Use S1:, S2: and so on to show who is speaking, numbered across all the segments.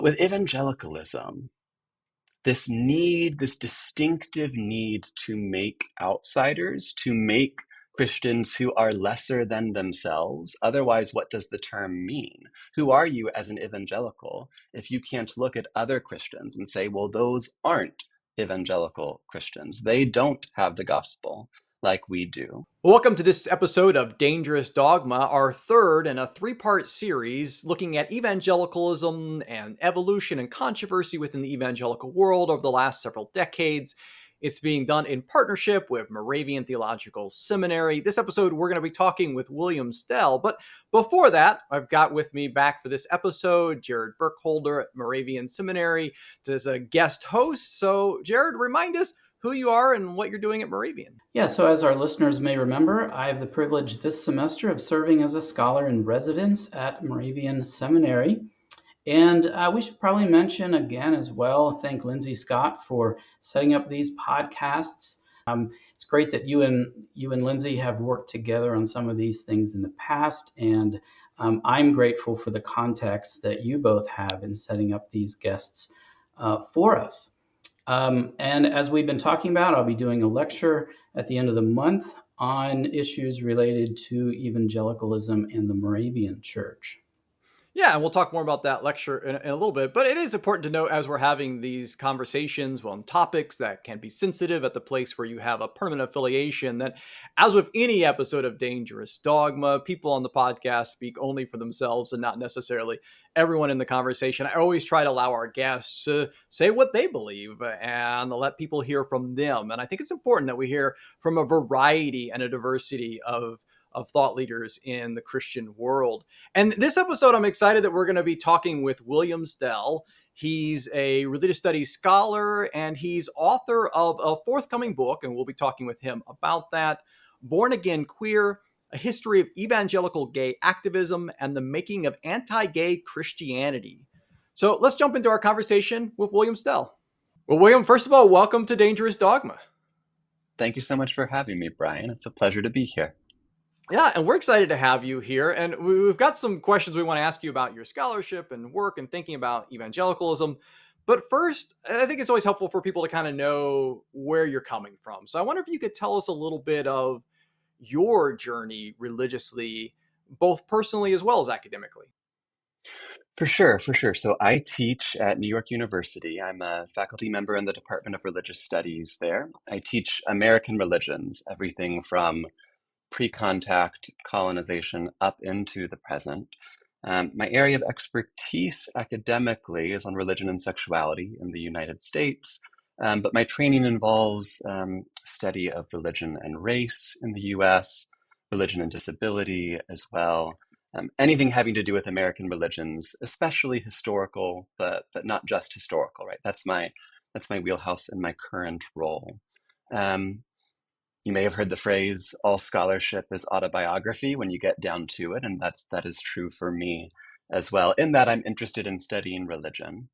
S1: With evangelicalism, this distinctive need to make outsiders, to make Christians who are lesser than themselves. Otherwise, what does the term mean? Who are you as an evangelical if you can't look at other Christians and say, well, those aren't evangelical Christians. They don't have the gospel like we do.
S2: Welcome to this episode of Dangerous Dogma, our third in a three-part series looking at evangelicalism and evolution and controversy within the evangelical world over the last several decades. It's being done in partnership with Moravian Theological Seminary. This episode, we're going to be talking with William Stell. But before that, I've got with me back for this episode Jared Burkholder at Moravian Seminary as a guest host. So, Jared, remind us who you are and what you're doing at Moravian.
S3: Yeah, so as our listeners may remember, I have the privilege this semester of serving as a scholar in residence at Moravian Seminary. And we should probably mention again as well, thank Lindsay Scott for setting up these podcasts. It's great that you and Lindsay have worked together on some of these things in the past, and I'm grateful for the context that you both have in setting up these guests for us. And as we've been talking about, I'll be doing a lecture at the end of the month on issues related to evangelicalism and the Moravian Church.
S2: Yeah, and we'll talk more about that lecture in a little bit. But it is important to note as we're having these conversations on topics that can be sensitive at the place where you have a permanent affiliation, that as with any episode of Dangerous Dogma, people on the podcast speak only for themselves and not necessarily everyone in the conversation. I always try to allow our guests to say what they believe and let people hear from them. And I think it's important that we hear from a variety and a diversity of thought leaders in the Christian world. And this episode, I'm excited that we're going to be talking with William Stell. He's a religious studies scholar, and he's author of a forthcoming book, and we'll be talking with him about that, Born Again Queer, A History of Evangelical Gay Activism and the Making of Anti-Gay Christianity. So let's jump into our conversation with William Stell. Well, William, first of all, welcome to Dangerous Dogma.
S1: Thank you so much for having me, Brian. It's a pleasure to be here.
S2: Yeah, and we're excited to have you here. And we've got some questions we want to ask you about your scholarship and work and thinking about evangelicalism. But first, I think it's always helpful for people to kind of know where you're coming from. So I wonder if you could tell us a little bit of your journey religiously, both personally as well as academically.
S1: For sure, for sure. So I teach at New York University. I'm a faculty member in the Department of Religious Studies there. I teach American religions, everything from pre-contact colonization up into the present. My area of expertise academically is on religion and sexuality in the United States, but my training involves study of religion and race in the US, religion and disability as well. Anything having to do with American religions, especially historical, but not just historical, right? That's my wheelhouse in my current role. You may have heard the phrase, all scholarship is autobiography when you get down to it, and that is true for me as well, in that I'm interested in studying religion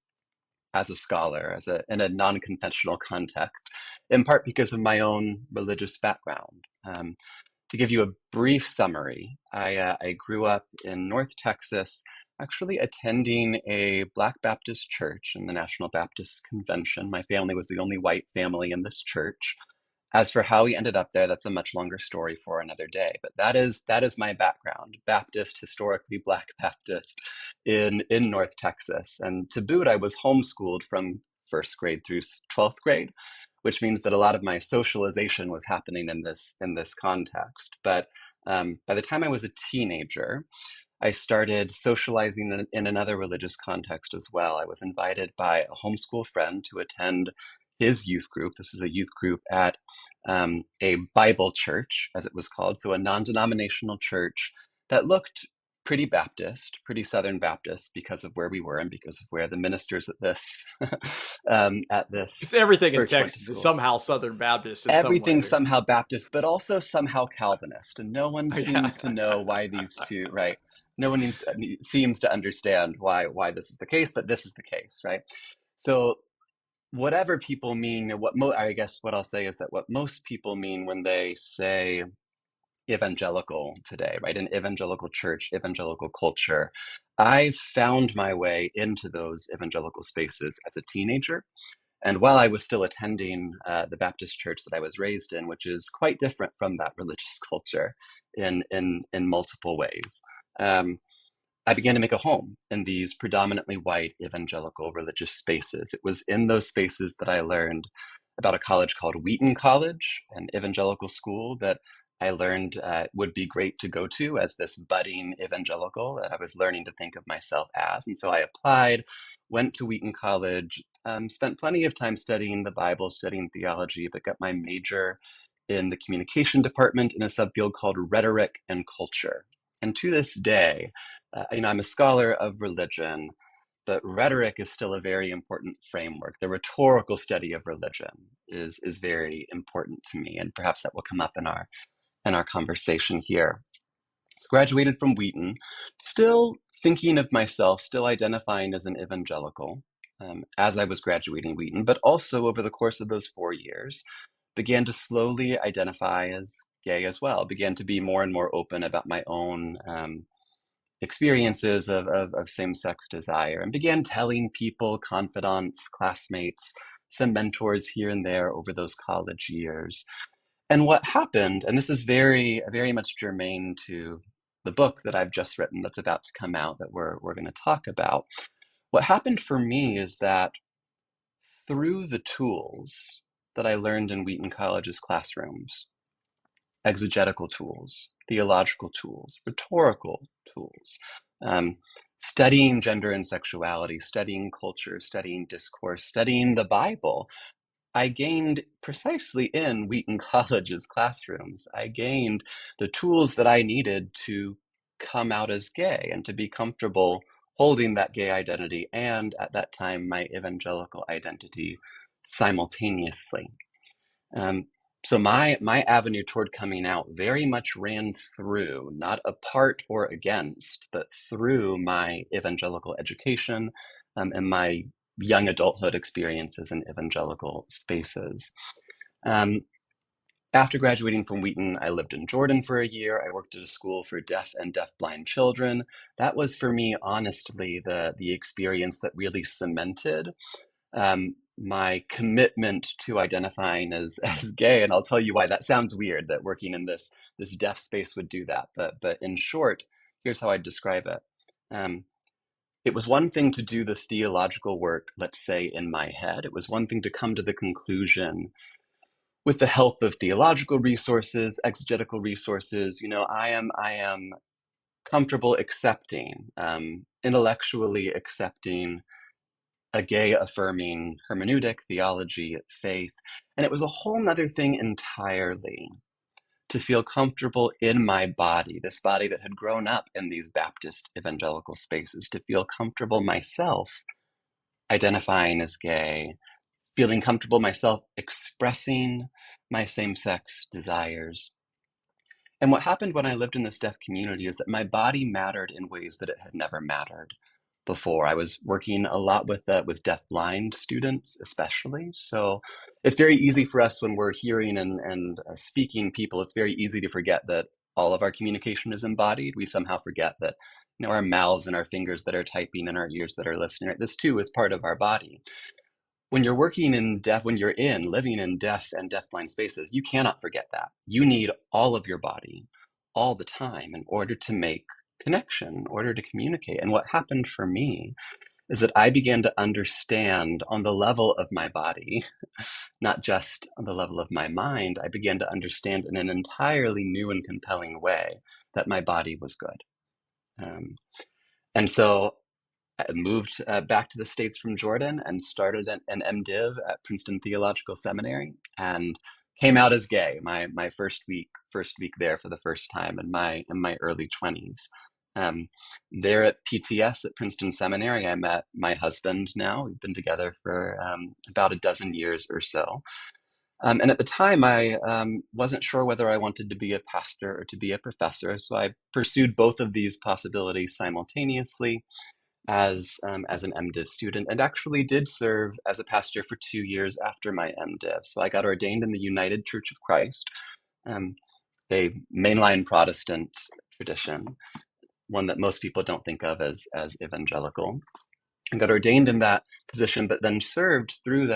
S1: as a scholar, in a non-conventional context, in part because of my own religious background. To give you a brief summary, I grew up in North Texas, actually attending a Black Baptist church in the National Baptist Convention. My family was the only white family in this church. As for how we ended up there, that's a much longer story for another day. But that is my background: Baptist, historically Black Baptist in North Texas. And to boot, I was homeschooled from first grade through 12th grade, which means that a lot of my socialization was happening in this context. But by the time I was a teenager, I started socializing in another religious context as well. I was invited by a homeschool friend to attend his youth group. This is a youth group at a Bible church, as it was called, so a non-denominational church that looked pretty Baptist, pretty Southern Baptist, because of where we were and because of where the ministers at this
S2: Because everything in
S1: church went to
S2: Texas is
S1: school.
S2: somehow Southern Baptist in some way.
S1: Everything somehow Baptist, but also somehow Calvinist, and no one
S2: Yeah.
S1: seems to know why these two, right? No one seems to understand why this is the case, but this is the case, right? So whatever people mean, I guess what I'll say is that what most people mean when they say evangelical today, right? An evangelical church, evangelical culture. I found my way into those evangelical spaces as a teenager. And while I was still attending the Baptist church that I was raised in, which is quite different from that religious culture in multiple ways, um, I began to make a home in these predominantly white evangelical religious spaces. It was in those spaces that I learned about a college called Wheaton College, an evangelical school that I learned would be great to go to as this budding evangelical that I was learning to think of myself as. And so I applied, went to Wheaton College, spent plenty of time studying the Bible, studying theology, but got my major in the communication department in a subfield called rhetoric and culture. And to this day, I'm a scholar of religion, but rhetoric is still a very important framework. The rhetorical study of religion is very important to me, and perhaps that will come up in our conversation here. So graduated from Wheaton, still thinking of myself, still identifying as an evangelical as I was graduating Wheaton, but also over the course of those 4 years, began to slowly identify as gay as well, began to be more and more open about my own experiences of same-sex desire, and began telling people, confidants, classmates, some mentors here and there over those college years. And what happened, and this is very, very much germane to the book that I've just written that's about to come out that we're going to talk about. What happened for me is that through the tools that I learned in Wheaton College's classrooms, exegetical tools, theological tools, rhetorical tools, studying gender and sexuality, studying culture, studying discourse, studying the Bible, I gained precisely in Wheaton College's classrooms. I gained the tools that I needed to come out as gay and to be comfortable holding that gay identity and, at that time, my evangelical identity simultaneously. So my avenue toward coming out very much ran through, not apart or against, but through my evangelical education and my young adulthood experiences in evangelical spaces. After graduating from Wheaton, I lived in Jordan for a year. I worked at a school for deaf and deafblind children. That was, for me, honestly, the experience that really cemented my commitment to identifying as gay. And I'll tell you why that sounds weird, that working in this deaf space would do that. But in short, here's how I'd describe it. It was one thing to do the theological work, let's say, in my head. It was one thing to come to the conclusion with the help of theological resources, exegetical resources. I am comfortable accepting, intellectually accepting a gay affirming hermeneutic, theology, faith. And it was a whole nother thing entirely to feel comfortable in my body, this body that had grown up in these Baptist evangelical spaces, to feel comfortable myself identifying as gay, feeling comfortable myself expressing my same-sex desires. And what happened when I lived in this deaf community is that my body mattered in ways that it had never mattered before. I was working a lot with deaf-blind students, especially. So it's very easy for us when we're hearing and speaking people, it's very easy to forget that all of our communication is embodied. We somehow forget that our mouths and our fingers that are typing and our ears that are listening, right? This too is part of our body. When you're living in deaf and deafblind spaces, you cannot forget that. You need all of your body all the time in order to make connection, in order to communicate. And what happened for me is that I began to understand on the level of my body, not just on the level of my mind, I began to understand in an entirely new and compelling way that my body was good. And so I moved back to the States from Jordan and started an MDiv at Princeton Theological Seminary and came out as gay my first week there for the first time in my early 20s. There at PTS at Princeton Seminary, I met my husband now. We've been together for about a dozen years or so. And at the time, I wasn't sure whether I wanted to be a pastor or to be a professor. So I pursued both of these possibilities simultaneously as an MDiv student, and actually did serve as a pastor for 2 years after my MDiv. So I got ordained in the United Church of Christ. a mainline Protestant tradition, one that most people don't think of as evangelical, and got ordained in that position, but then served through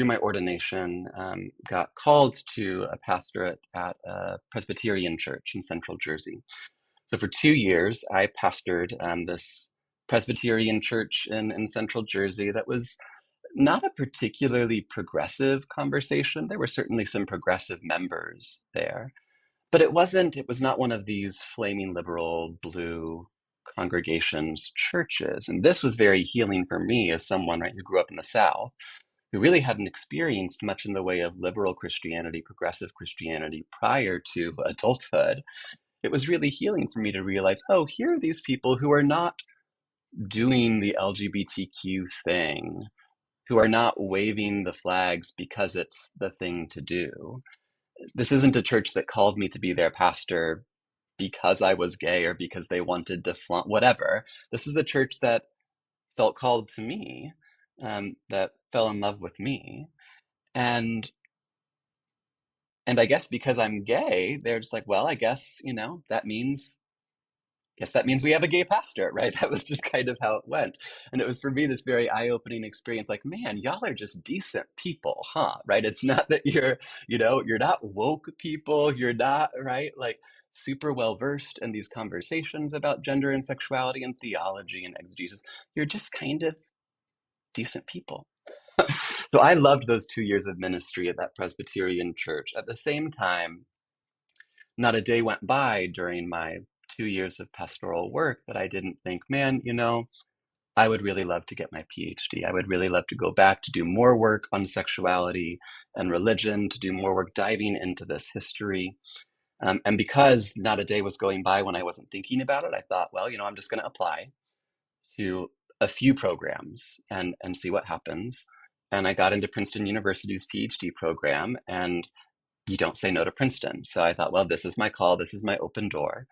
S1: my ordination, got called to a pastorate at a Presbyterian church in Central Jersey. So for 2 years, I pastored this Presbyterian church in Central Jersey that was not a particularly progressive conversation. There were certainly some progressive members there, but it was not one of these flaming liberal blue congregations churches. And this was very healing for me as someone, right, who grew up in the South, who really hadn't experienced much in the way of liberal Christianity, progressive Christianity prior to adulthood. It was really healing for me to realize, oh, here are these people who are not doing the LGBTQ thing, who are not waving the flags because it's the thing to do. This isn't a church that called me to be their pastor because I was gay or because they wanted to flaunt whatever. This is a church that felt called to me, that fell in love with me. And I guess because I'm gay, they're just like, well, I guess, that means we have a gay pastor, right? That was just kind of how it went. And it was for me this very eye-opening experience, like, man, y'all are just decent people, huh? Right? It's not that you're not woke people, you're not, right? Like super well-versed in these conversations about gender and sexuality and theology and exegesis. You're just kind of decent people. So I loved those 2 years of ministry at that Presbyterian church. At the same time, not a day went by during my 2 years of pastoral work that I didn't think, man, I would really love to get my PhD. I would really love to go back to do more work on sexuality and religion, to do more work diving into this history. And because not a day was going by when I wasn't thinking about it, I thought, well, I'm just going to apply to a few programs and see what happens. And I got into Princeton University's PhD program, and you don't say no to Princeton. So I thought, well, this is my call, this is my open door.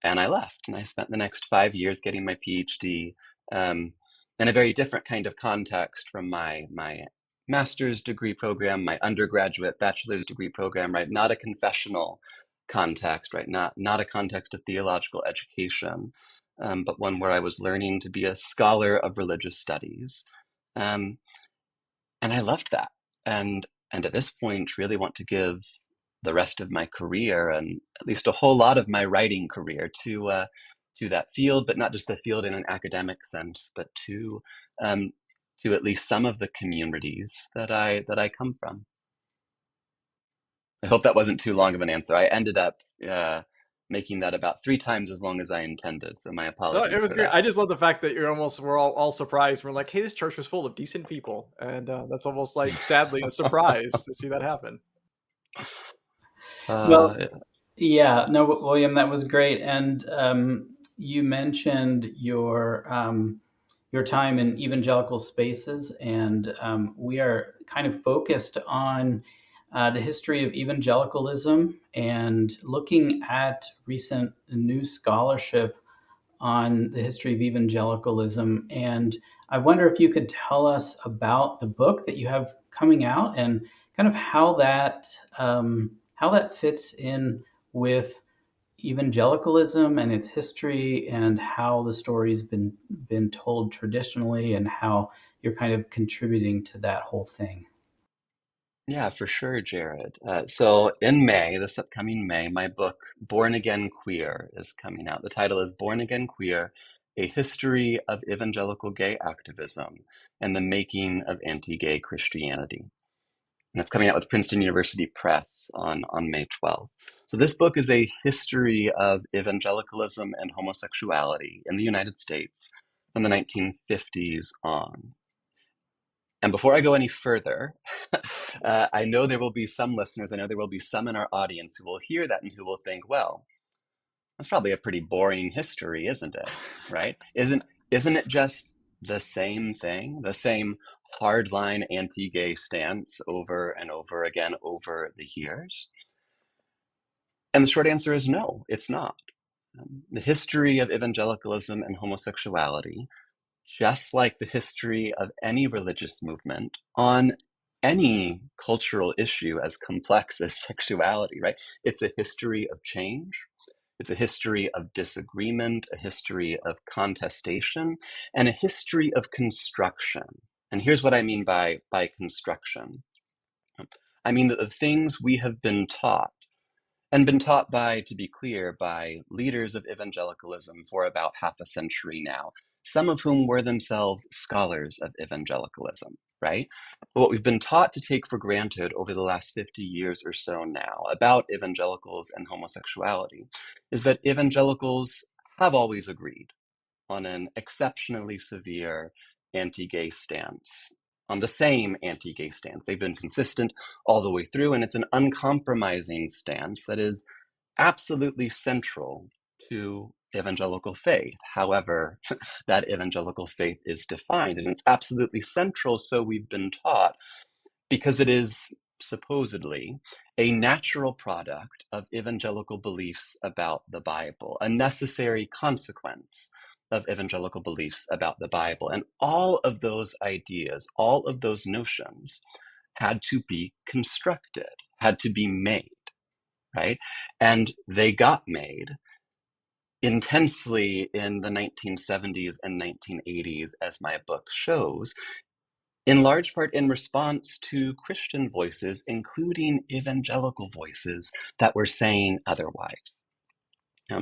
S1: And I left, and I spent the next 5 years getting my PhD, in a very different kind of context from my master's degree program, my undergraduate bachelor's degree program, right? Not a confessional context, right? Not a context of theological education, but one where I was learning to be a scholar of religious studies. Um, and I loved that. And at this point, really want to give the rest of my career, and at least a whole lot of my writing career, to that field, but not just the field in an academic sense, but to at least some of the communities that I come from. I hope that wasn't too long of an answer. I ended up making that about 3 times as long as I intended, so my
S2: No, it
S1: apologies
S2: was
S1: for
S2: great.
S1: that.
S2: I just love the fact that we're all surprised. We're like, hey, this church was full of decent people, and that's almost like sadly a surprise to see that happen.
S3: Well,
S1: uh,
S3: yeah, no, William, that was great. And you mentioned your time in evangelical spaces, and we are kind of focused on the history of evangelicalism and looking at recent new scholarship on the history of evangelicalism. And I wonder if you could tell us about the book that you have coming out and kind of how that fits in with evangelicalism and its history, and how the story's been told traditionally, and how you're kind of contributing to that whole thing.
S1: yeah, for sure, Jared. So in May, this upcoming May, my book, Born Again Queer, is coming out. The title is Born Again Queer, A History of Evangelical Gay Activism and the Making of Anti-Gay Christianity. And it's coming out with Princeton University Press on May 12th. So this book is a history of evangelicalism and homosexuality in the United States from the 1950s on. And before I go any further, I know there will be some listeners, I know there will be some in our audience who will hear that and who will think, well, that's probably a pretty boring history, isn't it? Right? Isn't it just the same thing, the same hardline anti-gay stance over and over again over the years? And the short answer is no, it's not. The history of evangelicalism and homosexuality, just like the history of any religious movement on any cultural issue as complex as sexuality, right? It's a history of change. It's a history of disagreement, a history of contestation, and a history of construction. And here's what I mean by construction. I mean that the things we have been taught, and been taught by, to be clear, by leaders of evangelicalism for about half a century now, some of whom were themselves scholars of evangelicalism, right? But what we've been taught to take for granted over the last 50 years or so now about evangelicals and homosexuality is that evangelicals have always agreed on an exceptionally severe anti-gay stance, on the same anti-gay stance. They've been consistent all the way through, and it's an uncompromising stance that is absolutely central to evangelical faith, however that evangelical faith is defined. And it's absolutely central, so we've been taught, because it is supposedly a natural product of evangelical beliefs about the Bible, a necessary consequence of evangelical beliefs about the Bible. And all of those ideas, all of those notions had to be constructed, had to be made, right? And they got made intensely in the 1970s and 1980s, as my book shows, in large part in response to Christian voices, including evangelical voices that were saying otherwise.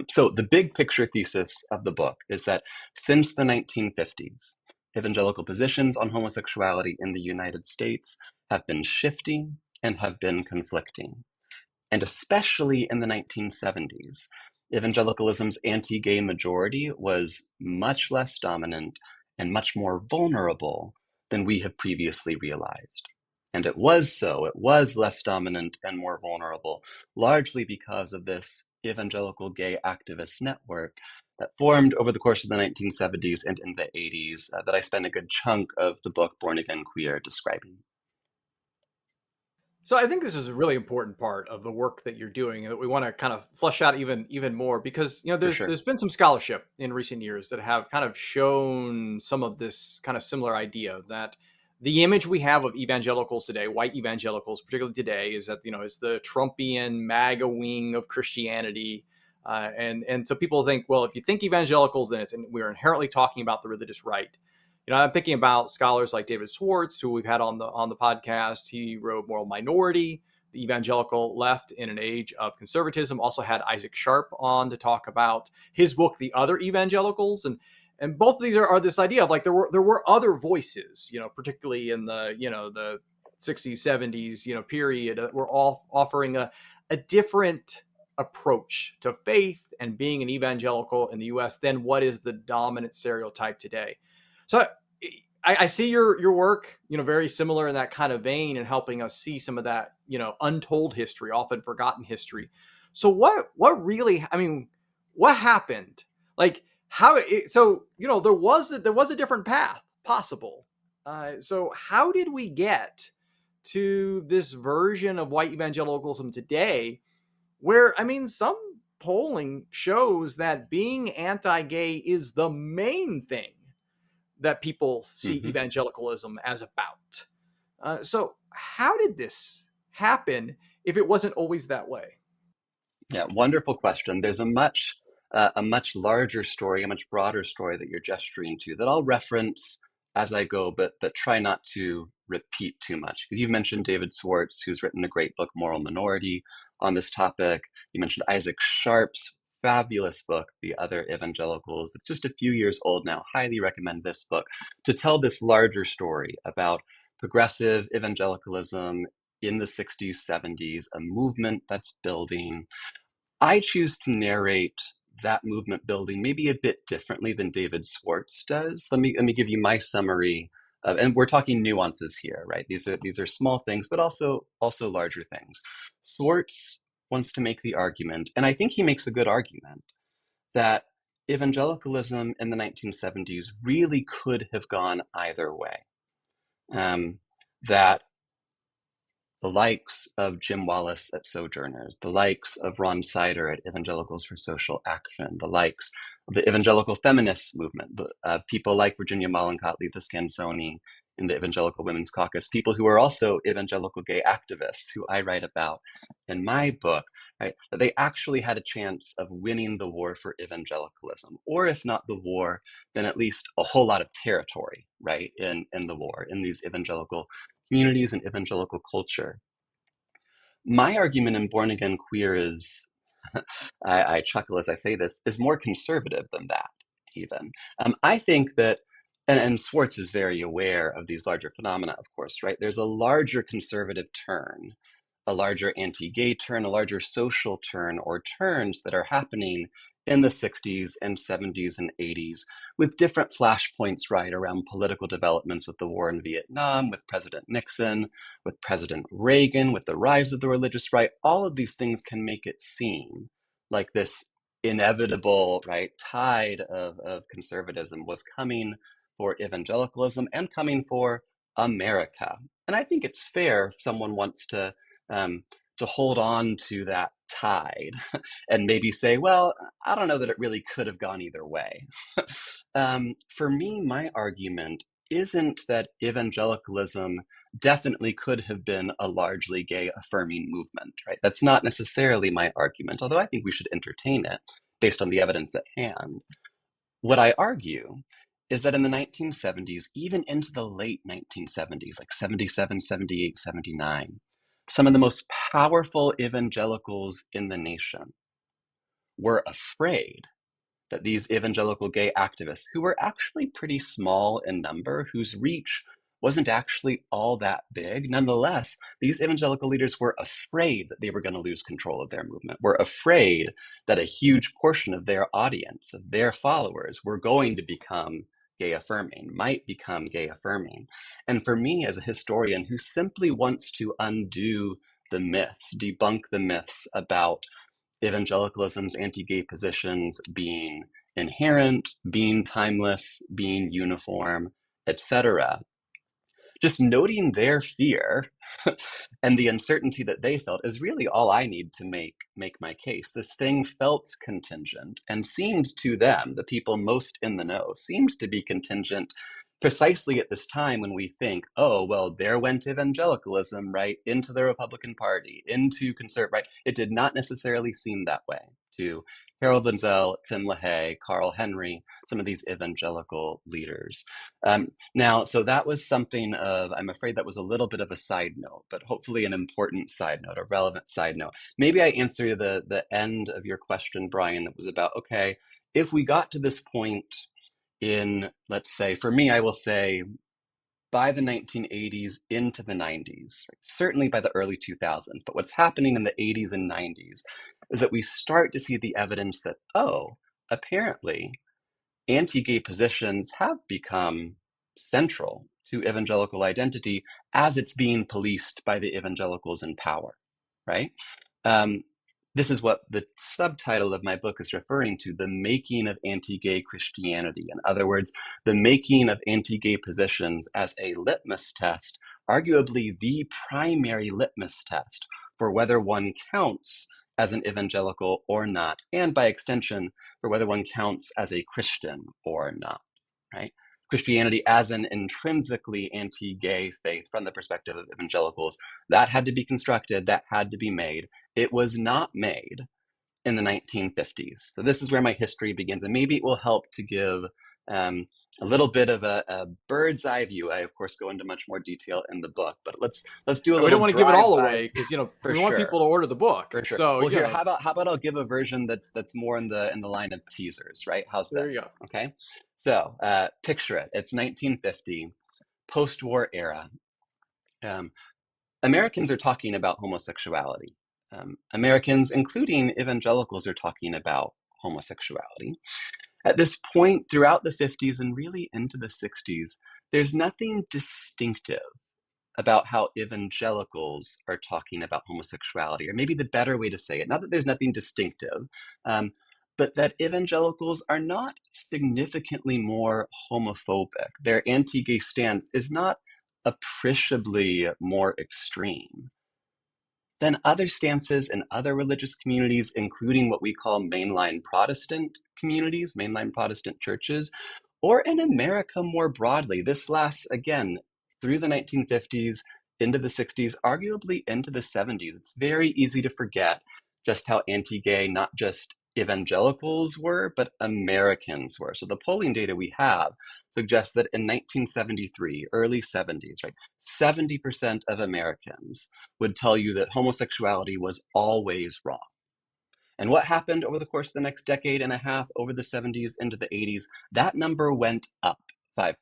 S1: So the big picture thesis of the book is that since the 1950s, evangelical positions on homosexuality in the United States have been shifting and have been conflicting. And especially in the 1970s, evangelicalism's anti-gay majority was much less dominant and much more vulnerable than we have previously realized. And it was less dominant and more vulnerable, largely because of this evangelical gay activist network that formed over the course of the 1970s and in the 80s that I spent a good chunk of the book Born Again Queer describing.
S2: So I think this is a really important part of the work that you're doing that we want to kind of flesh out even more, because
S1: For
S2: there's
S1: sure.
S2: there's been some scholarship in recent years that have kind of shown some of this kind of similar idea that the image we have of evangelicals today, white evangelicals particularly today, is that is the Trumpian MAGA wing of Christianity. And so people think, well, if you think evangelicals, then and we're inherently talking about the religious right. I'm thinking about scholars like David Schwartz, who we've had on the podcast. He wrote Moral Minority, the Evangelical Left in an Age of Conservatism. Also had Isaac Sharp on to talk about his book, The Other Evangelicals, and both of these are this idea of like there were other voices, particularly in the 60s, 70s, period, were all offering a different approach to faith and being an evangelical in the U.S. than what is the dominant stereotype today. So I see your work, very similar in that kind of vein and helping us see some of that, untold history, often forgotten history. So what really, what happened? Like there was a different path possible. So how did we get to this version of white evangelicalism today where, some polling shows that being anti-gay is the main thing that people see
S1: Mm-hmm.
S2: evangelicalism as about. So how did this happen if it wasn't always that way?
S1: Yeah, wonderful question. There's a much larger story, a much broader story that you're gesturing to that I'll reference as I go, but try not to repeat too much. You've mentioned David Schwartz, who's written a great book, Moral Minority, on this topic. You mentioned Isaac Sharp's fabulous book, The Other Evangelicals. It's just a few years old now. Highly recommend this book to tell this larger story about progressive evangelicalism in the 60s, 70s, a movement that's building. I choose to narrate that movement building maybe a bit differently than David Schwartz does. Let me give you my summary of, and we're talking nuances here, right? These are small things, but also larger things. Schwartz wants to make the argument, and I think he makes a good argument, that evangelicalism in the 1970s really could have gone either way. That the likes of Jim Wallace at Sojourners, the likes of Ron Sider at Evangelicals for Social Action, the likes of the evangelical feminist movement, people like Virginia Mollenkott, Letha Scansoni in the Evangelical Women's Caucus, people who are also evangelical gay activists who I write about in my book, right? That they actually had a chance of winning the war for evangelicalism, or if not the war, then at least a whole lot of territory, right, in the war, in these evangelical communities and evangelical culture. My argument in Born Again Queer is, I chuckle as I say this, is more conservative than that, even. I think that, and Swartz is very aware of these larger phenomena, of course, right? There's a larger conservative turn, a larger anti-gay turn, a larger social turn, or turns that are happening in the 60s and 70s and 80s with different flashpoints, right, around political developments with the war in Vietnam, with President Nixon, with President Reagan, with the rise of the religious right. All of these things can make it seem like this inevitable, right, tide of conservatism was coming for evangelicalism and coming for America. And I think it's fair if someone wants um, to hold on to that tide and maybe say, well, I don't know that it really could have gone either way. For me, my argument isn't that evangelicalism definitely could have been a largely gay affirming movement, right? That's not necessarily my argument, although I think we should entertain it based on the evidence at hand. What I argue is that in the 1970s, even into the late 1970s, like 77, 78, 79, some of the most powerful evangelicals in the nation were afraid that these evangelical gay activists, who were actually pretty small in number, whose reach wasn't actually all that big, nonetheless, these evangelical leaders were afraid that they were going to lose control of their movement, were afraid that a huge portion of their audience, of their followers, were going to become gay affirming, might become gay affirming. And for me, as a historian who simply wants to undo the myths, debunk the myths about evangelicalism's anti-gay positions being inherent, being timeless, being uniform, etc. Just noting their fear and the uncertainty that they felt is really all I need to make my case. This thing felt contingent and seemed to them, the people most in the know, seemed to be contingent precisely at this time when we think, oh, well, there went evangelicalism, right, into the Republican Party, into conservative, right? It did not necessarily seem that way to Harold Lindsell, Tim LaHaye, Carl Henry, some of these evangelical leaders. Now, so that was something of, I'm afraid that was a little bit of a side note, but hopefully an important side note, a relevant side note. Maybe I answer the end of your question, Brian, that was about, okay, if we got to this point in, let's say, for me, I will say by the 1980s into the 90s, right? Certainly by the early 2000s, but what's happening in the 80s and 90s is that we start to see the evidence that, oh, apparently anti-gay positions have become central to evangelical identity as it's being policed by the evangelicals in power, right? This is what the subtitle of my book is referring to, the making of anti-gay Christianity. In other words, the making of anti-gay positions as a litmus test, arguably the primary litmus test for whether one counts as an evangelical or not, and by extension, for whether one counts as a Christian or not, right? Christianity as an intrinsically anti-gay faith from the perspective of evangelicals, that had to be constructed, that had to be made. It was not made in the 1950s. So this is where my history begins, and maybe it will help to give a little bit of a bird's eye view. I, of course, go into much more detail in the book, but let's do a
S2: And we don't
S1: little
S2: want to give it all
S1: drive-by
S2: away because
S1: for
S2: we want
S1: sure.
S2: people to order the book.
S1: For sure.
S2: So
S1: Well, here, how about I'll give a version that's more in the line of teasers, right? How's
S2: there you go.
S1: this? Okay. So picture it. It's 1950, post-war era. Americans are talking about homosexuality. Americans, including evangelicals, are talking about homosexuality. At this point, throughout the 50s and really into the 60s, there's nothing distinctive about how evangelicals are talking about homosexuality, or maybe the better way to say it, not that there's nothing distinctive, but that evangelicals are not significantly more homophobic. Their anti-gay stance is not appreciably more extreme than other stances in other religious communities, including what we call mainline Protestant communities, mainline Protestant churches, or in America more broadly. This lasts, again, through the 1950s, into the 60s, arguably into the 70s. It's very easy to forget just how anti-gay not just evangelicals were, but Americans were. So the polling data we have suggests that in 1973, early 70s, right, 70% of Americans would tell you that homosexuality was always wrong. And what happened over the course of the next decade and a half, over the 70s into the 80s? That number went up 5%.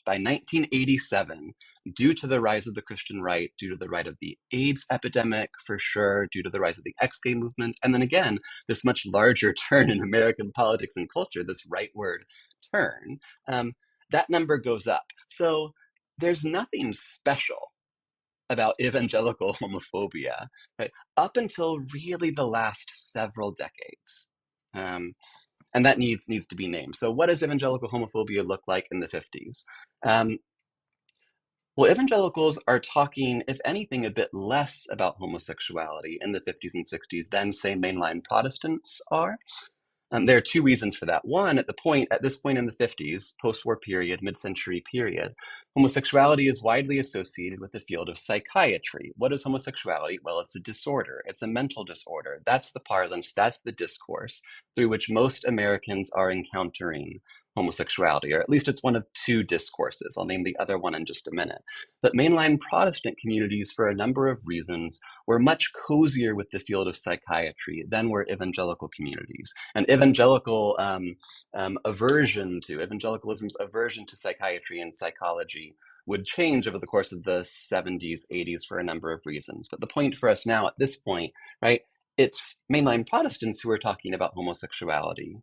S1: By 1987, due to the rise of the Christian right, due to the rise of the AIDS epidemic, for sure, due to the rise of the ex-gay movement, and then again, this much larger turn in American politics and culture, this rightward turn, that number goes up. So there's nothing special about evangelical homophobia, right, up until really the last several decades. And that needs to be named. So what does evangelical homophobia look like in the 50s? Well, evangelicals are talking, if anything, a bit less about homosexuality in the 50s and 60s than, say, mainline Protestants are. There are two reasons for that. One, at this point in the 50s, post-war period, mid-century period, homosexuality is widely associated with the field of psychiatry. What is homosexuality? Well, it's a disorder. It's a mental disorder. That's the parlance, that's the discourse through which most Americans are encountering homosexuality, or at least it's one of two discourses. I'll name the other one in just a minute. But mainline Protestant communities, for a number of reasons, were much cozier with the field of psychiatry than were evangelical communities. And evangelicalism's aversion to psychiatry and psychology would change over the course of the 70s, 80s for a number of reasons. But the point for us now at this point, right, it's mainline Protestants who are talking about homosexuality,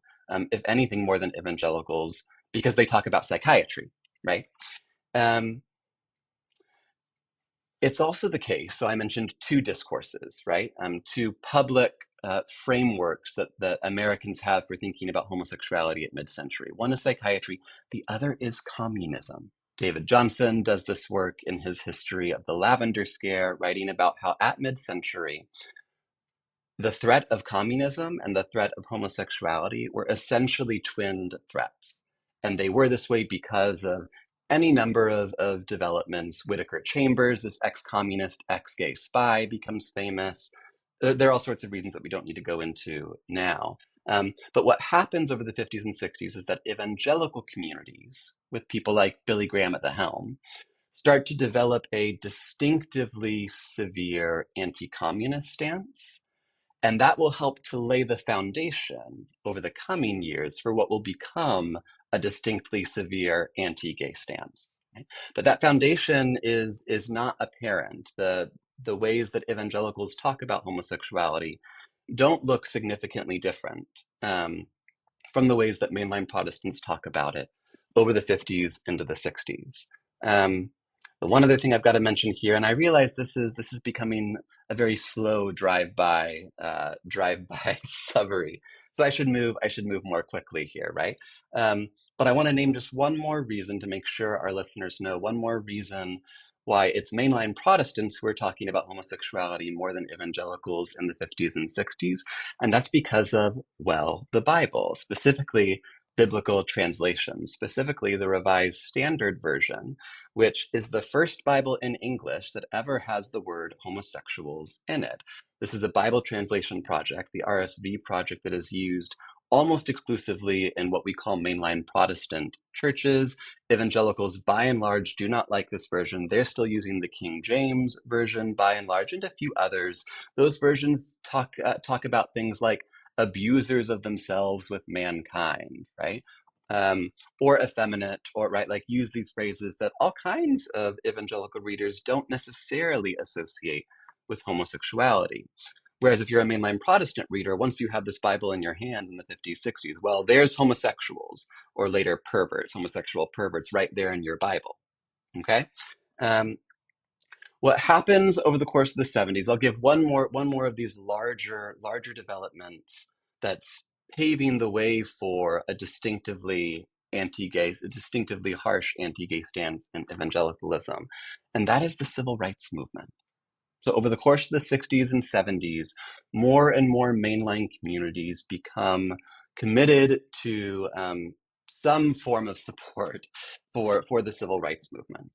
S1: if anything more than evangelicals, because they talk about psychiatry, right? It's also the case, so I mentioned two discourses, right? Two public frameworks that Americans have for thinking about homosexuality at mid-century. One is psychiatry, the other is communism. David Johnson does this work in his History of the Lavender Scare, writing about how at mid-century, the threat of communism and the threat of homosexuality were essentially twinned threats. And they were this way because of any number of developments. Whittaker Chambers, this ex-communist, ex-gay spy, becomes famous. There are all sorts of reasons that we don't need to go into now. But what happens over the 50s and 60s is that evangelical communities, with people like Billy Graham at the helm, start to develop a distinctively severe anti-communist stance. And that will help to lay the foundation over the coming years for what will become a distinctly severe anti-gay stance. Right? But that foundation is not apparent. The ways that evangelicals talk about homosexuality don't look significantly different from the ways that mainline Protestants talk about it over the 50s into the 60s. But one other thing I've got to mention here, and I realize this is becoming a very slow drive-by summary, so I should move more quickly here, right? But I want to name just one more reason to make sure our listeners know one more reason why it's mainline Protestants who are talking about homosexuality more than evangelicals in the 50s and 60s, and that's because of, well, the Bible, specifically biblical translations, specifically the Revised Standard Version, which is the first Bible in English that ever has the word homosexuals in it. This is a Bible translation project, the RSV project, that is used almost exclusively in what we call mainline Protestant churches. Evangelicals, by and large, do not like this version. They're still using the King James Version, by and large, and a few others. Those versions talk about things like abusers of themselves with mankind, right? Or effeminate, or right, like use these phrases that all kinds of evangelical readers don't necessarily associate with homosexuality. Whereas if you're a mainline Protestant reader, once you have this Bible in your hands in the 50s, 60s, well, there's homosexuals, or later perverts, homosexual perverts, right there in your Bible, okay? What happens over the course of the 70s, I'll give one more of these larger developments that's paving the way for a distinctively harsh anti-gay stance in evangelicalism, and that is the civil rights movement. So over the course of the 60s and 70s, more and more mainline communities become committed to some form of support for the civil rights movement.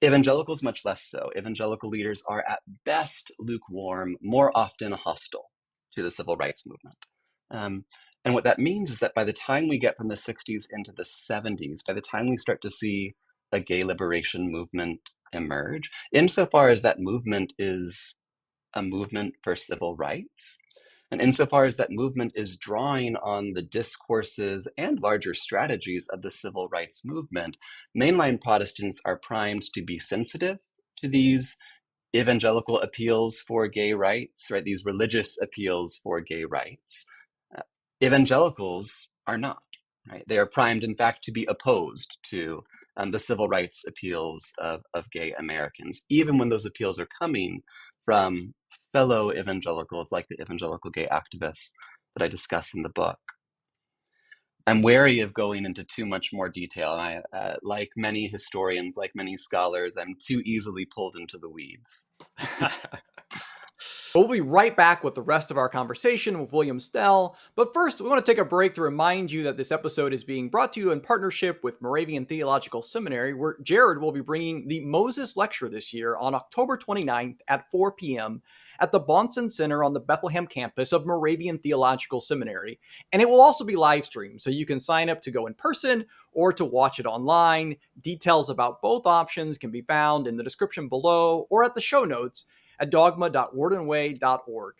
S1: Evangelicals, much less so. Evangelical leaders are at best lukewarm, more often hostile to the civil rights movement. And what that means is that by the time we get from the 60s into the 70s, by the time we start to see a gay liberation movement emerge, insofar as that movement is a movement for civil rights, and insofar as that movement is drawing on the discourses and larger strategies of the civil rights movement, mainline Protestants are primed to be sensitive to these evangelical appeals for gay rights, right? These religious appeals for gay rights. Evangelicals are not, right? They are primed, in fact, to be opposed to the civil rights appeals of gay Americans, even when those appeals are coming from fellow evangelicals like the evangelical gay activists that I discuss in the book. I'm wary of going into too much more detail. I, like many historians, like many scholars, I'm too easily pulled into the weeds.
S2: We'll be right back with the rest of our conversation with William Stell. But first, we want to take a break to remind you that this episode is being brought to you in partnership with Moravian Theological Seminary, where Jared will be bringing the Moses Lecture this year on October 29th at 4 p.m. at the Bahnsen Center on the Bethlehem campus of Moravian Theological Seminary. And it will also be live streamed, so you can sign up to go in person or to watch it online. Details about both options can be found in the description below or at the show notes at dogma.wardenway.org.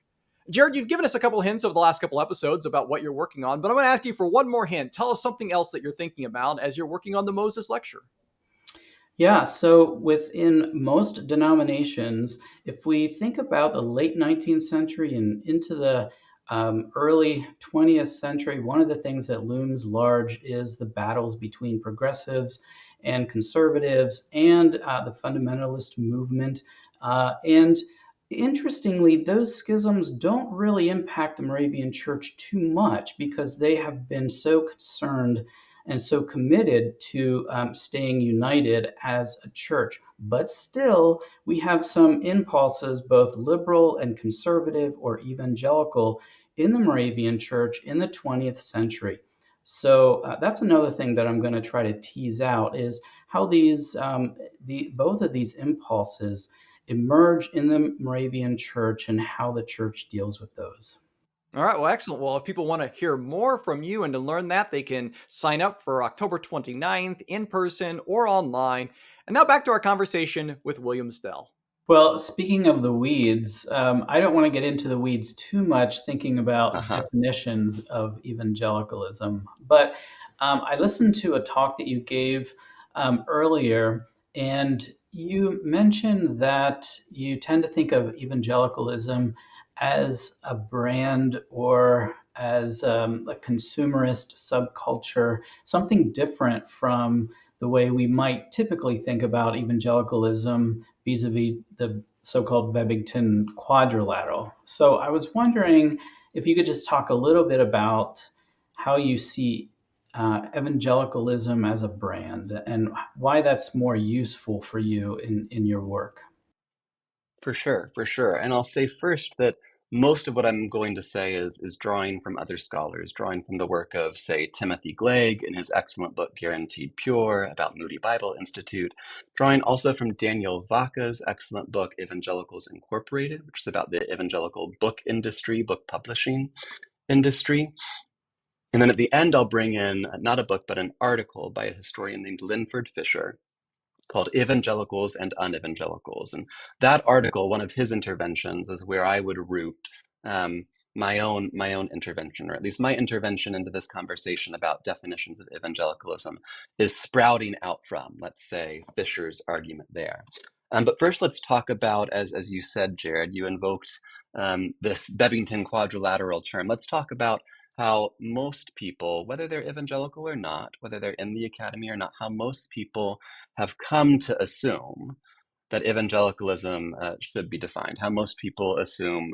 S2: Jared, you've given us a couple hints over the last couple episodes about what you're working on, but I'm going to ask you for one more hint. Tell us something else that you're thinking about as you're working on the Moses Lecture.
S3: Yeah, so within most denominations, if we think about the late 19th century and into the early 20th century, one of the things that looms large is the battles between progressives and conservatives and the fundamentalist movement. And interestingly, those schisms don't really impact the Moravian Church too much because they have been so concerned and so committed to staying united as a church. But still, we have some impulses, both liberal and conservative or evangelical, in the Moravian Church in the 20th century. So that's another thing that I'm going to try to tease out is how these both of these impulses emerge in the Moravian Church and how the church deals with those.
S2: All right, well, excellent. Well, if people want to hear more from you and to learn that, they can sign up for October 29th in person or online. And now back to our conversation with William Stell.
S3: Well, speaking of the weeds, I don't want to get into the weeds too much thinking about definitions of evangelicalism, but I listened to a talk that you gave earlier, and you mentioned that you tend to think of evangelicalism as a brand or as a consumerist subculture, something different from the way we might typically think about evangelicalism vis-a-vis the so-called Bebington quadrilateral. So I was wondering if you could just talk a little bit about how you see evangelicalism as a brand and why that's more useful for you in your work.
S1: For sure, for sure. And I'll say first that most of what I'm going to say is drawing from other scholars, drawing from the work of, say, Timothy Glegg in his excellent book Guaranteed Pure about Moody Bible Institute, drawing also from Daniel Vaca's excellent book Evangelicals Incorporated, which is about the evangelical book industry, book publishing industry. And then at the end, I'll bring in not a book, but an article by a historian named Linford Fisher called Evangelicals and Unevangelicals. And that article, one of his interventions, is where I would root my own intervention, or at least my intervention into this conversation about definitions of evangelicalism is sprouting out from, let's say, Fisher's argument there. But first, let's talk about, as you said, Jared, you invoked this Bebington quadrilateral term. Let's talk about how most people, whether they're evangelical or not, whether they're in the academy or not, how most people have come to assume that evangelicalism should be defined, how most people assume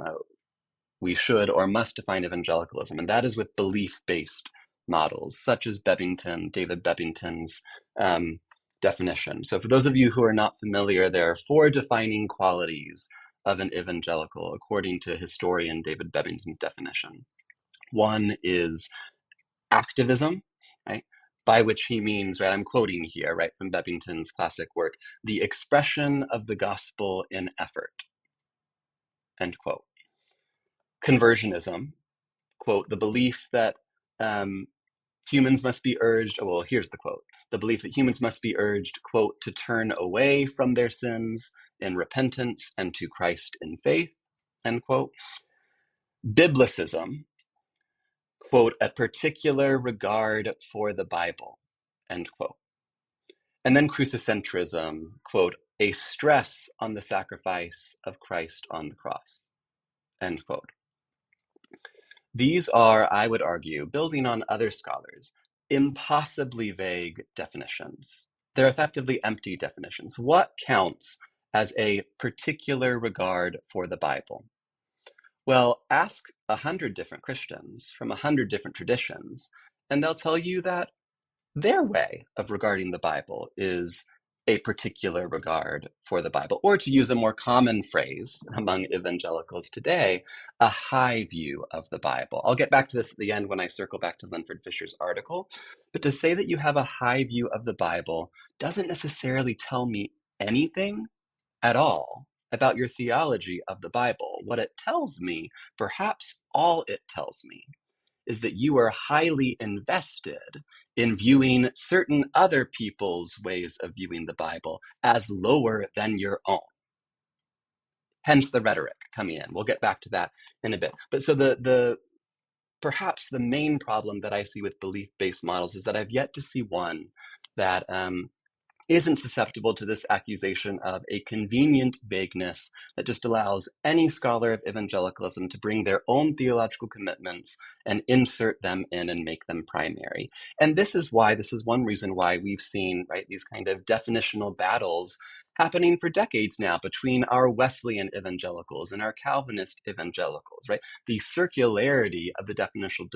S1: we should or must define evangelicalism, and that is with belief-based models, such as David Bebington's definition. So for those of you who are not familiar, there are 4 defining qualities of an evangelical, according to historian David Bebington's definition. One is activism, right? by which he means, right, I'm quoting here, right, from Bebbington's classic work, the expression of the gospel in effort, end quote. Conversionism, quote, the belief that humans must be urged, oh, well, here's the quote, the belief that humans must be urged, quote, to turn away from their sins in repentance and to Christ in faith, end quote. Biblicism, quote, a particular regard for the Bible, end quote. And then crucicentrism, quote, a stress on the sacrifice of Christ on the cross, end quote. These are, I would argue, building on other scholars, impossibly vague definitions. They're effectively empty definitions. What counts as a particular regard for the Bible? Well, ask 100 different Christians from 100 different traditions, and they'll tell you that their way of regarding the Bible is a particular regard for the Bible, or to use a more common phrase among evangelicals today, a high view of the Bible. I'll get back to this at the end when I circle back to Linford Fisher's article, but to say that you have a high view of the Bible doesn't necessarily tell me anything at all about your theology of the Bible. What it tells me, perhaps all it tells me, is that you are highly invested in viewing certain other people's ways of viewing the Bible as lower than your own. Hence the rhetoric coming in. We'll get back to that in a bit. But so the perhaps the main problem that I see with belief-based models is that I've yet to see one that isn't susceptible to this accusation of a convenient vagueness that just allows any scholar of evangelicalism to bring their own theological commitments and insert them in and make them primary. And this is one reason why we've seen, right, these kind of definitional battles happening for decades now between our Wesleyan evangelicals and our Calvinist evangelicals, right? The circularity of the definitional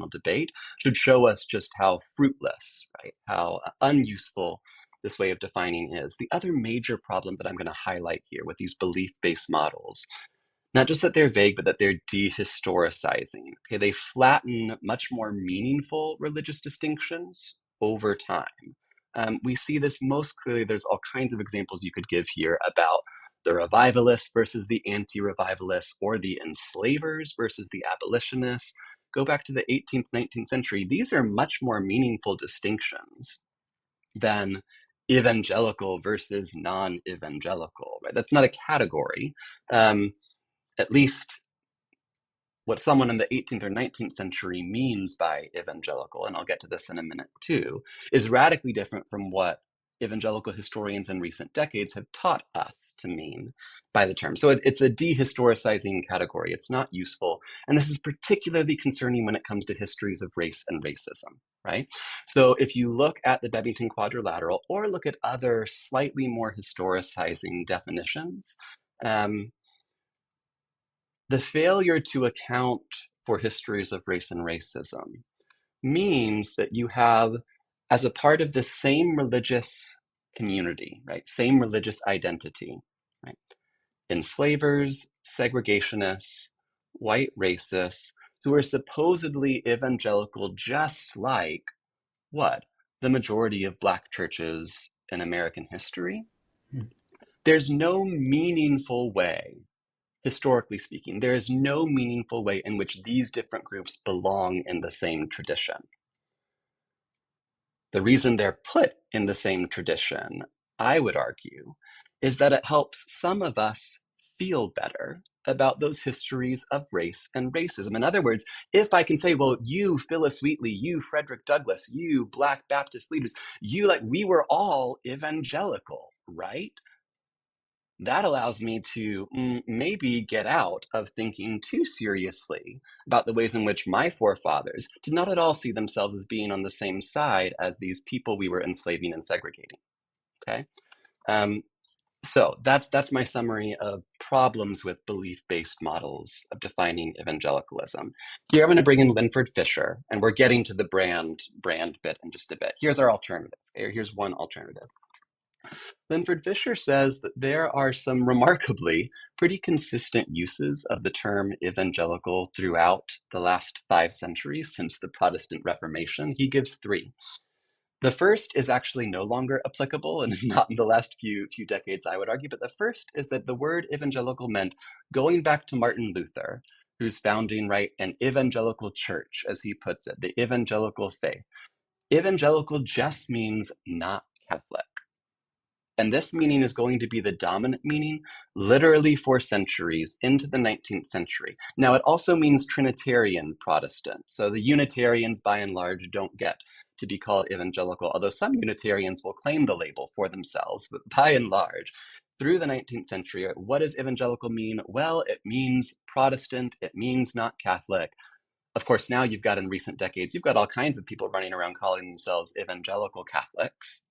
S1: debate should show us just how fruitless, right? How unuseful this way of defining is. The other major problem that I'm going to highlight here with these belief-based models, not just that they're vague, but that they're dehistoricizing. Okay, they flatten much more meaningful religious distinctions over time. We see this most clearly. There's all kinds of examples you could give here about the revivalists versus the anti-revivalists, or the enslavers versus the abolitionists. Go back to the 18th, 19th century. These are much more meaningful distinctions than evangelical versus non-evangelical, right? That's not a category. At least what someone in the 18th or 19th century means by evangelical, and I'll get to this in a minute too, is radically different from what evangelical historians in recent decades have taught us to mean by the term. So it's a dehistoricizing category. It's not useful. And this is particularly concerning when it comes to histories of race and racism, right? So if you look at the Bebbington Quadrilateral or look at other slightly more historicizing definitions, the failure to account for histories of race and racism means that you have, as a part of the same religious community, right, same religious identity, right, enslavers, segregationists, white racists, who are supposedly evangelical, just like what? The majority of Black churches in American history. There's no meaningful way, historically speaking, there is no meaningful way in which these different groups belong in the same tradition. The reason they're put in the same tradition, I would argue, is that it helps some of us feel better about those histories of race and racism. In other words, if I can say, well, you, Phyllis Wheatley, you, Frederick Douglass, you, Black Baptist leaders, you, like, we were all evangelical, right? That allows me to maybe get out of thinking too seriously about the ways in which my forefathers did not at all see themselves as being on the same side as these people we were enslaving and segregating, okay? So that's my summary of problems with belief-based models of defining evangelicalism. Here I'm going to bring in Linford Fisher, and we're getting to the brand bit in just a bit. Here's our alternative. Here's one alternative. Linford Fisher says that there are some remarkably pretty consistent uses of the term evangelical throughout the last 5 centuries since the Protestant Reformation. He gives three. The first is actually no longer applicable, and not in the last few decades, I would argue. But the first is that the word evangelical meant, going back to Martin Luther, who's founding, right, an evangelical church, as he puts it, the evangelical faith. Evangelical just means not Catholic. And this meaning is going to be the dominant meaning literally for centuries into the 19th century. Now, it also means Trinitarian Protestant. So the Unitarians, by and large, don't get to be called evangelical, although some Unitarians will claim the label for themselves. But by and large, through the 19th century, what does evangelical mean? Well, it means Protestant. It means not Catholic. Of course, now you've got, in recent decades, you've got all kinds of people running around calling themselves evangelical Catholics.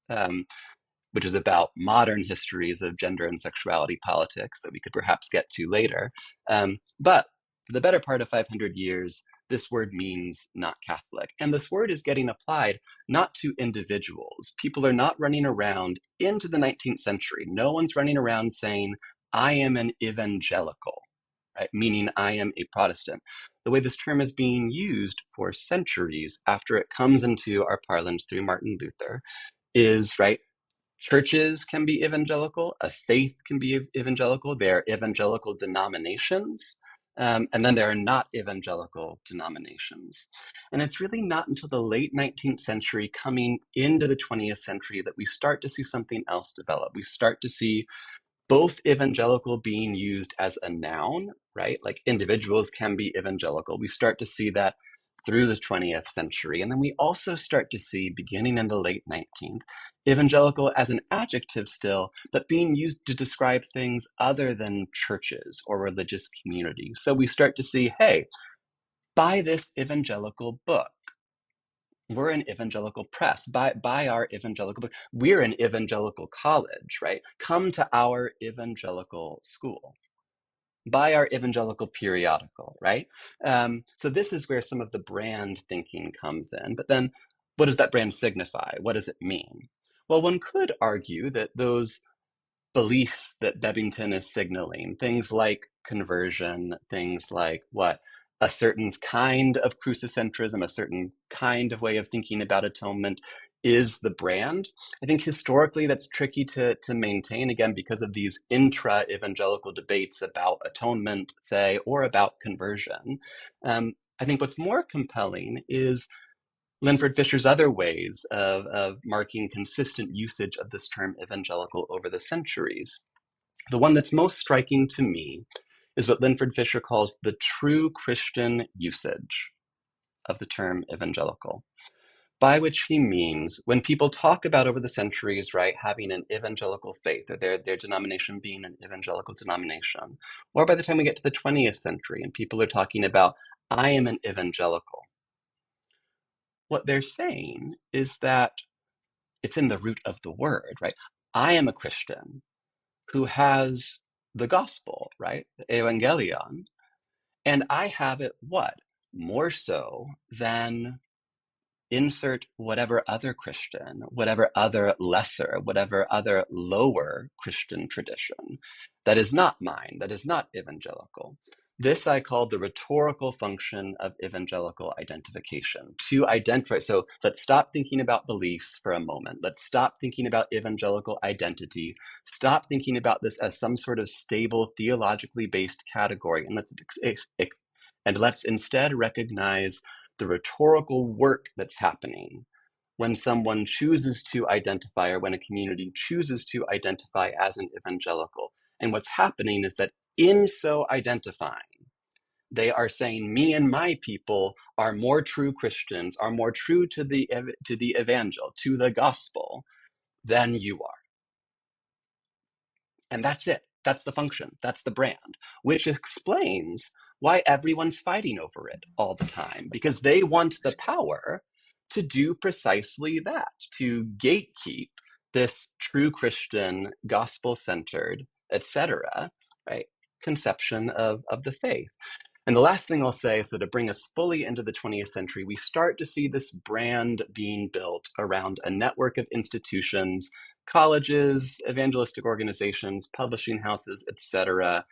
S1: Which is about modern histories of gender and sexuality politics that we could perhaps get to later. But for the better part of 500 years, this word means not Catholic. And this word is getting applied not to individuals. People are not running around into the 19th century. No one's running around saying, I am an evangelical, right? Meaning I am a Protestant. The way this term is being used for centuries after it comes into our parlance through Martin Luther is, right, churches can be evangelical, a faith can be evangelical, there are evangelical denominations, and then there are not evangelical denominations. And it's really not until the late 19th century, coming into the 20th century, that we start to see something else develop. We start to see both evangelical being used as a noun, right? Like individuals can be evangelical. We start to see that through the 20th century. And then we also start to see, beginning in the late 19th, evangelical as an adjective still, but being used to describe things other than churches or religious communities. So we start to see, hey, buy this evangelical book. We're an evangelical press. Buy our evangelical book. We're an evangelical college, right? Come to our evangelical school. Buy our evangelical periodical, right? So this is where some of the brand thinking comes in. But then what does that brand signify? What does it mean? Well, one could argue that those beliefs that Bebington is signaling, things like conversion, things like what? A certain kind of crucicentrism, a certain kind of way of thinking about atonement is the brand. I think historically that's tricky to maintain, again, because of these intra-evangelical debates about atonement, say, or about conversion. I think what's more compelling is Linford Fisher's other ways of marking consistent usage of this term evangelical over the centuries. The one that's most striking to me is what Linford Fisher calls the true Christian usage of the term evangelical, by which he means when people talk about over the centuries, right, having an evangelical faith, or their denomination being an evangelical denomination, or by the time we get to the 20th century and people are talking about, I am an evangelical, what they're saying is that it's in the root of the word, right? I am a Christian who has the gospel, right? The Evangelion. And I have it what? More so than insert whatever other Christian, whatever other lesser, whatever other lower Christian tradition that is not mine, that is not evangelical. This I call the rhetorical function of evangelical identification. To identify, so let's stop thinking about beliefs for a moment. Let's stop thinking about evangelical identity. Stop thinking about this as some sort of stable, theologically based category, and let's instead recognize the rhetorical work that's happening when someone chooses to identify, or when a community chooses to identify as an evangelical. And what's happening is that in so identifying, they are saying, me and my people are more true Christians, are more true to the evangel, to the gospel, than you are. And that's it. That's the function. That's the brand, which explains why everyone's fighting over it all the time, because they want the power to do precisely that, to gatekeep this true Christian, gospel-centered, etc., right, conception of the faith. And the last thing I'll say, so to bring us fully into the 20th century, we start to see this brand being built around a network of institutions colleges, evangelistic organizations, publishing houses, etc.,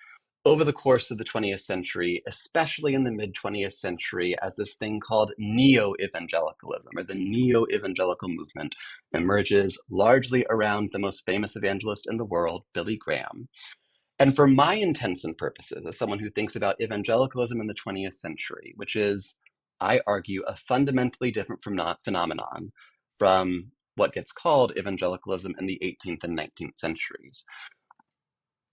S1: over the course of the 20th century, especially in the mid 20th century, as this thing called neo evangelicalism or the neo evangelical movement emerges largely around the most famous evangelist in the world, Billy Graham. And for my intents and purposes, as someone who thinks about evangelicalism in the 20th century, which is, I argue, a fundamentally different phenomenon from what gets called evangelicalism in the 18th and 19th centuries.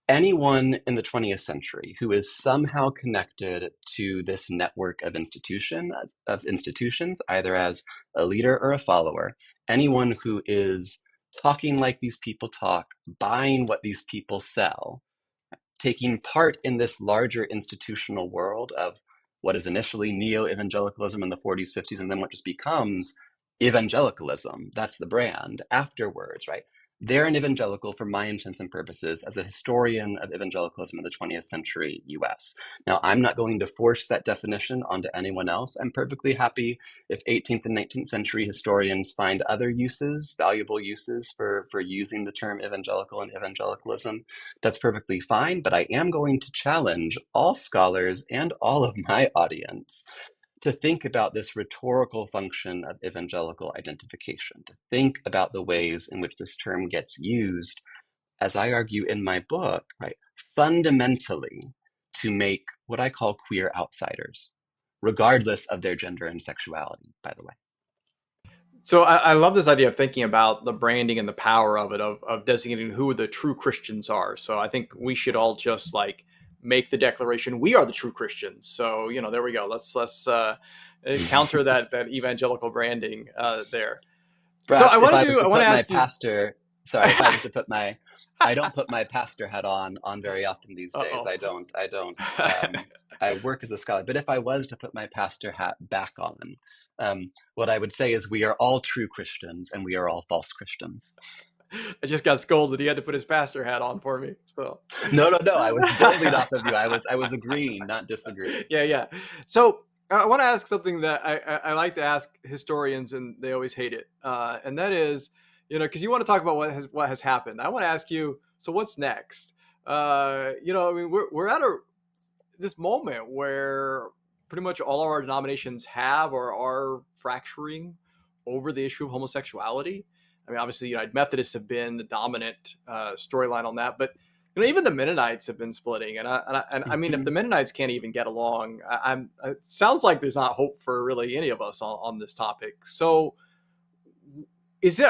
S1: Anyone in the 20th century who is somehow connected to this network of institutions, either as a leader or a follower, anyone who is talking like these people talk, buying what these people sell, taking part in this larger institutional world of what is initially neo-evangelicalism in the 40s, 50s, and then what just becomes evangelicalism. That's the brand afterwards, right? They're an evangelical for my intents and purposes as a historian of evangelicalism in the 20th century US. Now, I'm not going to force that definition onto anyone else. I'm perfectly happy if 18th and 19th century historians find other uses, valuable uses for using the term evangelical and evangelicalism. That's perfectly fine, but I am going to challenge all scholars and all of my audience to think about this rhetorical function of evangelical identification, to think about the ways in which this term gets used, as I argue in my book, right, fundamentally to make what I call queer outsiders, regardless of their gender and sexuality, by the way.
S2: So I love this idea of thinking about the branding and the power of it, of designating who the true Christians are. So I think we should all just like make the declaration, we are the true Christians. So, there we go. Let's counter that evangelical branding there. So
S1: Perhaps if I was to
S2: I want to
S1: put my
S2: ask you.
S1: pastor, sorry, if I was to put my, I don't put my pastor hat on very often these days.
S2: Uh-oh.
S1: I work as a scholar, but if I was to put my pastor hat back on, what I would say is we are all true Christians and we are all false Christians.
S2: I just got scolded. He had to put his pastor hat on for me. So
S1: No, I was building off of you. I was agreeing, not disagreeing.
S2: yeah. So I want to ask something that I like to ask historians, and they always hate it. And that is, because you want to talk about what has happened. I want to ask you. So what's next? I mean, we're at this moment where pretty much all of our denominations have or are fracturing over the issue of homosexuality. I mean, obviously, United Methodists have been the dominant storyline on that, but even the Mennonites have been splitting, and I mean, if the Mennonites can't even get along, it sounds like there's not hope for really any of us on this topic. So,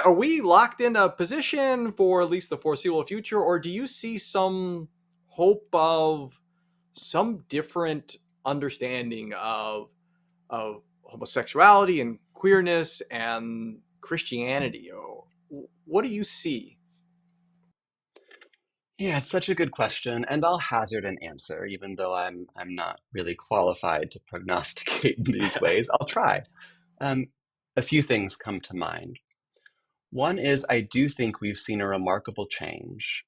S2: are we locked in a position for at least the foreseeable future, or do you see some hope of some different understanding of homosexuality and queerness and Christianity? Or what do you see?
S1: Yeah, it's such a good question, and I'll hazard an answer, even though I'm not really qualified to prognosticate in these ways. I'll try. Um, a few things come to mind. One is I do think we've seen a remarkable change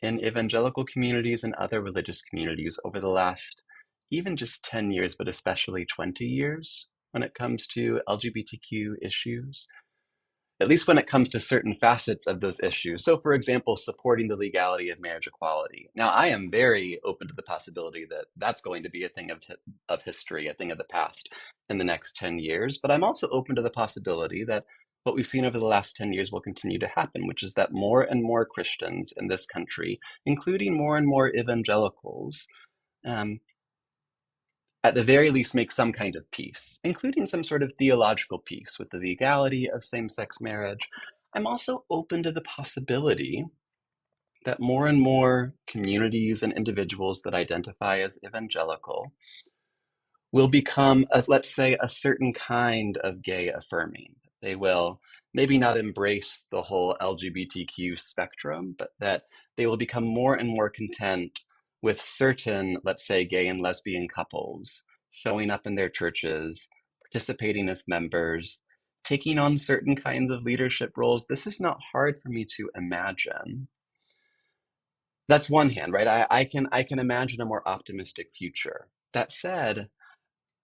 S1: in evangelical communities and other religious communities over the last even just 10 years, but especially 20 years when it comes to LGBTQ issues, at least when it comes to certain facets of those issues. So, for example, supporting the legality of marriage equality. Now, I am very open to the possibility that that's going to be a thing of history, a thing of the past in the next 10 years. But I'm also open to the possibility that what we've seen over the last 10 years will continue to happen, which is that more and more Christians in this country, including more and more evangelicals, um, at the very least make some kind of peace, including some sort of theological peace with the legality of same-sex marriage. I'm also open to the possibility that more and more communities and individuals that identify as evangelical will become, let's say, a certain kind of gay affirming. They will maybe not embrace the whole LGBTQ spectrum, but that they will become more and more content with certain, let's say, gay and lesbian couples showing up in their churches, participating as members, taking on certain kinds of leadership roles. This is not hard for me to imagine. That's one hand, right? I can imagine a more optimistic future. That said,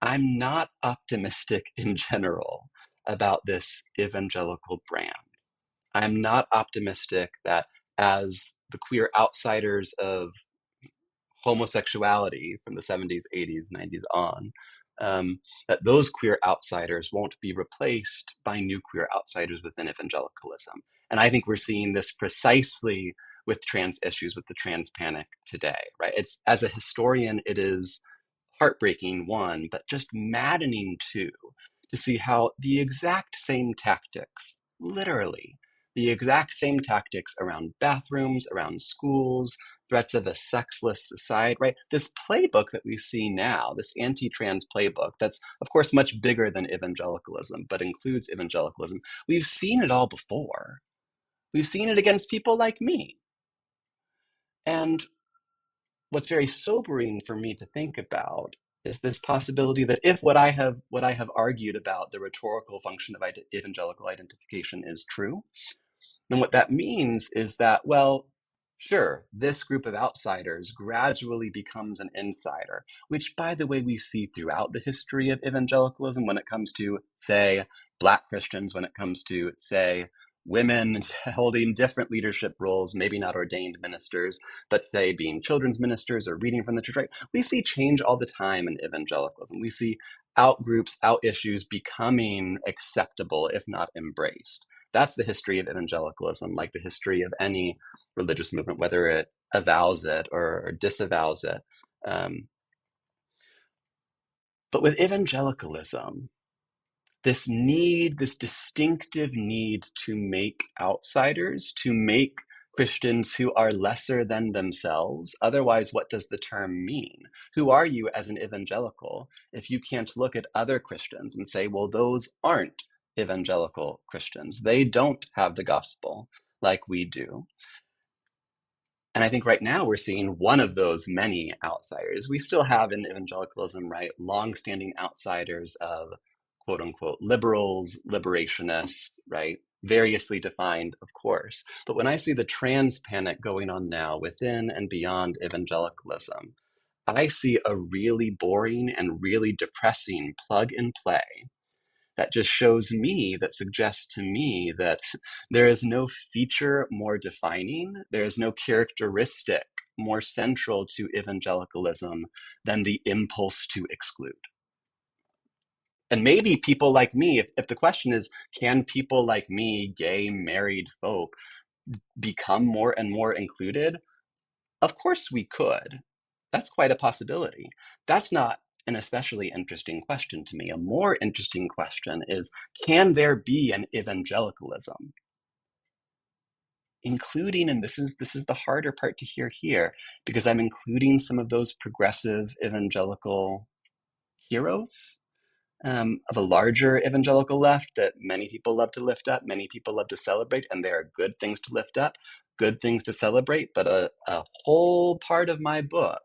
S1: I'm not optimistic in general about this evangelical brand. I'm not optimistic that as the queer outsiders of homosexuality from the 70s, 80s, 90s on, that those queer outsiders won't be replaced by new queer outsiders within evangelicalism. And I think we're seeing this precisely with trans issues, with the trans panic today, right? It's, as a historian, it is heartbreaking, one, but just maddening, two, to see how the exact same tactics, literally, the exact same tactics around bathrooms, around schools, threats of a sexless society, right? This playbook that we see now, this anti-trans playbook, that's of course much bigger than evangelicalism, but includes evangelicalism. We've seen it all before. We've seen it against people like me. And what's very sobering for me to think about is this possibility that if what I have argued about the rhetorical function of evangelical identification is true, then what that means is that, well, sure, this group of outsiders gradually becomes an insider, which, by the way, we see throughout the history of evangelicalism when it comes to, say, Black Christians, when it comes to, say, women holding different leadership roles, maybe not ordained ministers, but say being children's ministers or reading from the church, right? We see change all the time in evangelicalism. We see out groups, out issues becoming acceptable, if not embraced. That's the history of evangelicalism, like the history of any religious movement, whether it avows it or disavows it. But with evangelicalism, this distinctive need to make outsiders, to make Christians who are lesser than themselves. Otherwise, what does the term mean? Who are you as an evangelical if you can't look at other Christians and say, well, those aren't evangelical Christians. They don't have the gospel like we do. And I think right now we're seeing one of those many outsiders. We still have in evangelicalism, right, longstanding outsiders of quote unquote liberals, liberationists, right, variously defined, of course. But when I see the trans panic going on now within and beyond evangelicalism, I see a really boring and really depressing plug and play that just shows me, that suggests to me that there is no feature more defining, there is no characteristic more central to evangelicalism than the impulse to exclude. And maybe people like me, if the question is, can people like me, gay, married folk, become more and more included? Of course we could. That's quite a possibility. That's not an especially interesting question to me. A more interesting question is, can there be an evangelicalism? Including, and this is the harder part to hear here, because I'm including some of those progressive evangelical heroes of a larger evangelical left that many people love to lift up, many people love to celebrate, and there are good things to lift up, good things to celebrate. But a whole part of my book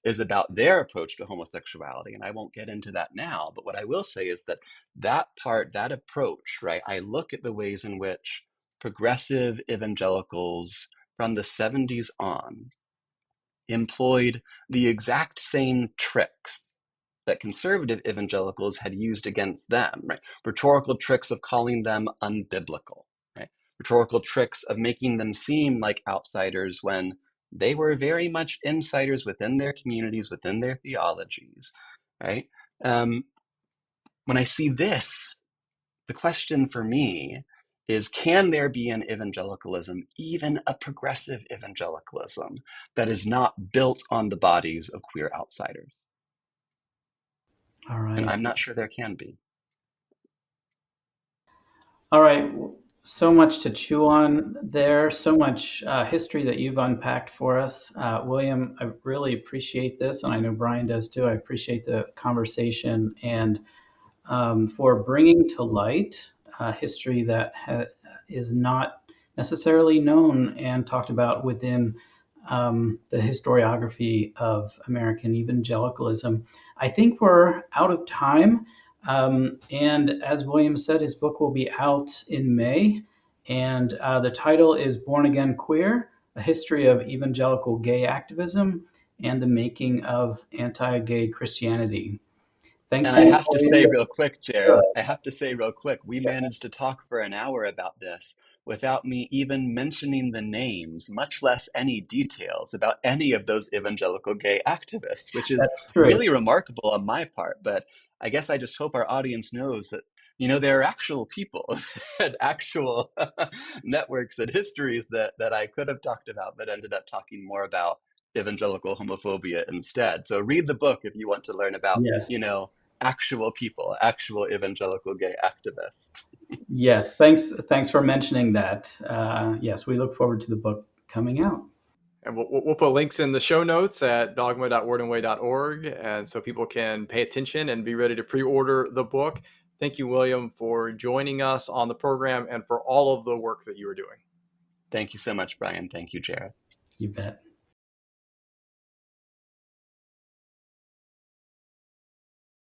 S1: is about their approach to homosexuality. And I won't get into that now. But what I will say is that that part, that approach, right, I look at the ways in which progressive evangelicals from the 70s on employed the exact same tricks that conservative evangelicals had used against them, right? Rhetorical tricks of calling them unbiblical, right? Rhetorical tricks of making them seem like outsiders when they were very much insiders within their communities, within their theologies, right? When I see this, the question for me is, can there be an evangelicalism, even a progressive evangelicalism, that is not built on the bodies of queer outsiders?
S3: All
S1: And
S3: right.
S1: I'm not sure there can be.
S3: All right. So much to chew on there, so much history that you've unpacked for us. William, I really appreciate this, and I know Brian does too. I appreciate the conversation and for bringing to light history that is not necessarily known and talked about within the historiography of American evangelicalism. I think we're out of time. And as William said, his book will be out in May. And the title is Born Again Queer: A History of Evangelical Gay Activism and the Making of Anti-Gay Christianity. Thanks
S1: And
S3: so
S1: I
S3: much,
S1: have to say
S3: William.
S1: real quick,
S3: Sure.
S1: Jared, I have to say real quick, we managed to talk for an hour about this, without me even mentioning the names, much less any details about any of those evangelical gay activists, which is
S3: That's true.
S1: really remarkable on my part. But I guess I just hope our audience knows that, there are actual people and actual networks and histories that I could have talked about, but ended up talking more about evangelical homophobia instead. So read the book if you want to learn about,
S3: Yes.
S1: actual people, actual evangelical gay activists.
S3: Yes. Thanks for mentioning that. Yes, we look forward to the book coming out.
S2: And we'll put links in the show notes at dogma.wordandway.org, and so people can pay attention and be ready to pre-order the book. Thank you, William, for joining us on the program and for all of the work that you are doing.
S1: Thank you so much, Brian. Thank you, Jared.
S3: You bet.